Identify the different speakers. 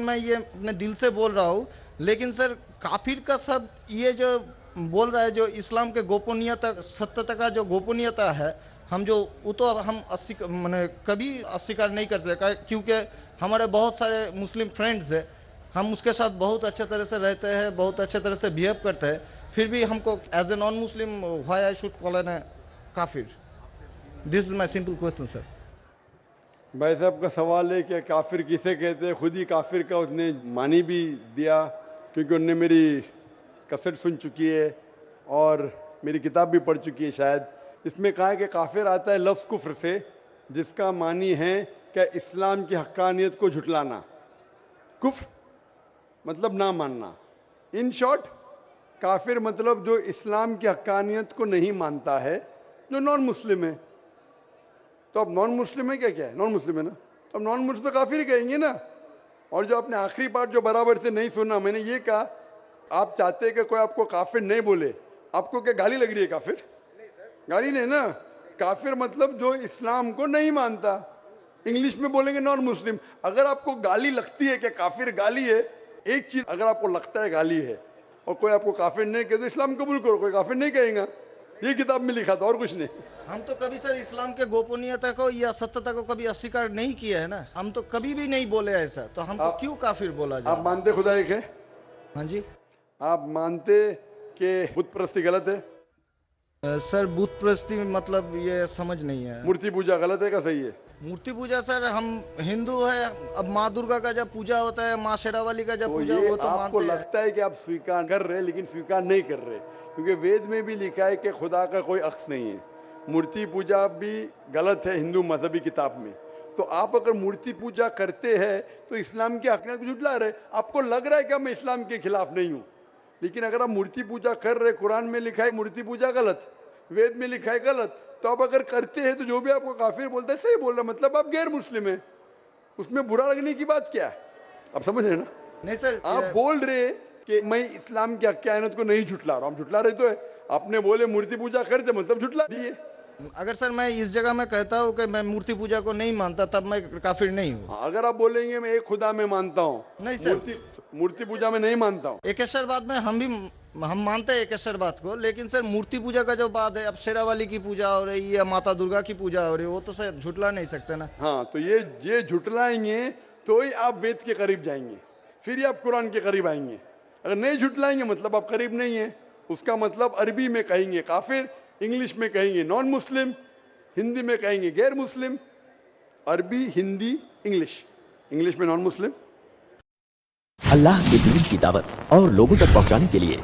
Speaker 1: मैं ये अपने दिल से बोल रहा हूँ, लेकिन सर काफिर का सब ये जो बोल रहा है, जो इस्लाम के गोपनीयता सत्यता का जो गोपनीयता है, हम जो वो तो हम मैंने कभी अस्वीकार नहीं कर सकते, क्योंकि हमारे बहुत सारे मुस्लिम फ्रेंड्स हैं, हम उसके साथ बहुत अच्छे तरह से रहते हैं, बहुत अच्छे तरह से बिहेव करते हैं, फिर भी हमको as a non Muslim why I should call an काफिर? This is my simple question sir.
Speaker 2: भाई साहब का सवाल है कि काफिर किसे कहते हैं। खुद ही काफिर का उसने मानी भी दिया, क्योंकि उनने मेरी कसट सुन चुकी है और मेरी किताब भी पढ़ चुकी है शायद। इसमें कहा है कि काफिर आता है लफ्ज़ कुफ्र से, जिसका मानी है कि इस्लाम की हक्कानियत को झुटलाना। कुफ्र मतलब ना मानना। इन शॉर्ट, काफिर मतलब जो इस्लाम की हक्कानियत को नहीं मानता है, जो नॉन मुस्लिम है। तो अब नॉन मुस्लिम है क्या है? नॉन मुस्लिम है ना, तो अब नॉन मुस्लिम तो काफिर ही कहेंगे ना। और जो आपने आखिरी पार्ट जो बराबर से नहीं सुना, मैंने ये कहा आप चाहते हैं कि कोई आपको काफिर नहीं बोले। आपको क्या गाली लग रही है काफिर? गाली नहीं ना। काफिर मतलब जो इस्लाम को नहीं मानता। इंग्लिश में बोलेंगे नॉन मुस्लिम। अगर आपको गाली लगती है कि काफिर गाली है, एक चीज अगर आपको लगता है गाली है और कोई आपको काफिर नहीं कहे तो इस्लाम कबूल करो, कोई काफिर नहीं कहेगा। ये किताब में लिखा था और कुछ नहीं।
Speaker 1: हम तो कभी सर इस्लाम के गोपनीयता को या सत्यता को कभी अस्वीकार नहीं किया है ना, हम तो कभी भी नहीं बोले ऐसा, तो हमको क्यों काफिर बोला
Speaker 2: आप
Speaker 1: जाए?
Speaker 2: मानते खुदा एक है?
Speaker 1: हाँ जी।
Speaker 2: आप मानते कि बुत परस्ती गलत है?
Speaker 1: सर बुत प्रस्ती मतलब ये समझ नहीं है।
Speaker 2: मूर्ति पूजा गलत है का सही है?
Speaker 1: मूर्ति पूजा सर, हम हिंदू है, अब माँ दुर्गा का जब पूजा होता है, माँ शेरावाली का जब
Speaker 2: तो
Speaker 1: पूजा,
Speaker 2: ये
Speaker 1: वो तो
Speaker 2: आपको
Speaker 1: मानते हैं।
Speaker 2: लगता है कि आप स्वीकार कर रहे हैं, लेकिन स्वीकार नहीं कर रहे, क्योंकि वेद में भी लिखा है कि खुदा का कोई अक्स नहीं है। मूर्ति पूजा भी गलत है हिंदू मजहबी किताब में। तो आप अगर मूर्ति पूजा करते हैं तो इस्लाम के हक़ को झुठला रहे। आपको लग रहा है कि मैं इस्लाम के खिलाफ नहीं हूँ, लेकिन अगर आप मूर्ति पूजा कर रहे, कुरान में लिखा है मूर्ति पूजा गलत, वेद में लिखा है गलत, तो आप अगर करते हैं तो जो भी आपको काफिर बोलता है सही बोल रहा है, मतलब आप गैर मुस्लिम है। उसमें बुरा लगने की बात क्या है? आप समझ रहे हैं ना?
Speaker 1: नहीं सर,
Speaker 2: आप बोल रहे कि मैं इस्लाम की हक़ानियत को नहीं झुटला रहा हूँ। हम झुटला रहे तो है। आपने बोले मूर्ति पूजा करते, मतलब झुटला दिए।
Speaker 1: अगर सर मैं इस जगह में कहता हूँ कि मैं मूर्ति पूजा को नहीं मानता, तब मैं काफिर नहीं हूँ।
Speaker 2: अगर आप बोलेंगे मैं एक खुदा में मानता हूँ,
Speaker 1: नहीं सर,
Speaker 2: मूर्ति पूजा में नहीं मानता हूँ।
Speaker 1: एकेश्वरवाद में हम मानते हैं एकेश्वरवाद को, लेकिन सर मूर्ति पूजा का जो बात है, अब शेरावाली की पूजा हो रही है, माता दुर्गा की पूजा हो रही है, वो तो सर झुटला नहीं सकते ना।
Speaker 2: हाँ, तो ये झुटलाएंगे तो ही आप वेद के करीब जाएंगे, फिर ही आप कुरान के करीब आएंगे। अगर नहीं झुटलाएंगे मतलब आप करीब नहीं है। उसका मतलब अरबी में कहेंगे काफिर, इंग्लिश में कहेंगे नॉन मुस्लिम, हिंदी में कहेंगे गैर मुस्लिम। अरबी, हिंदी, इंग्लिश में नॉन मुस्लिम।
Speaker 3: अल्लाह के दीन की दावत और लोगों तक पहुंचाने के लिए